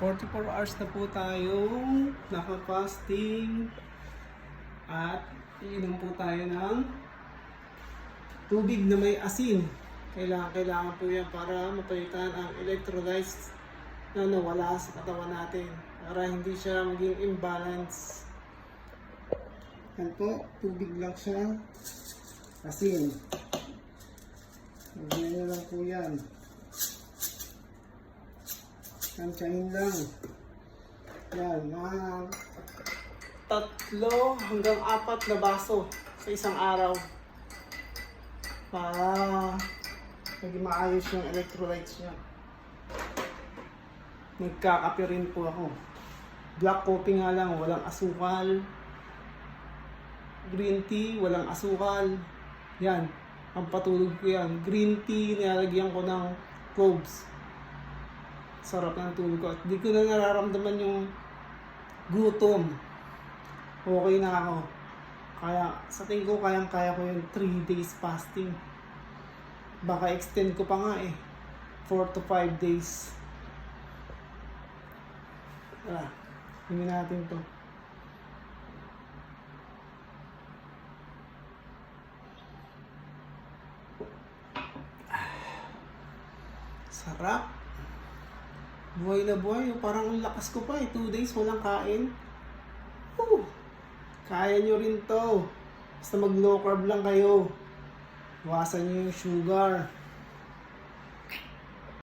44 hours na po tayong naka-fasting at iinom po tayo ng tubig na may asin. Kailangan po yan para mapalitan ang electrolytes na nawala sa katawan natin para hindi siya maging imbalance. Yan po, tubig lang siya, asin. Lagyan nyo lang po yan. Tansyahin lang. Yan, mga 3 hanggang 4 na baso sa isang araw para maging maayos yung electrolytes niya. Nagkakape rin po ako. Black coffee nga lang, walang asukal. Green tea, walang asukal. Yan, ang patulog ko yan. Green tea, nilalagyan ko ng cloves. Sarap ng tulog ko at di ko na nararamdaman yung gutom. Okay na ako. Kaya sa tingin ko kaya ko yung 3 days fasting. Baka extend ko pa nga 4 to 5 days. Tara, tingnan natin to. Sarap. Buhay na buhay. Parang ang lakas ko pa 2 days walang kain. Kaya nyo rin to. Basta mag low carb lang kayo. Iwasan nyo yung sugar.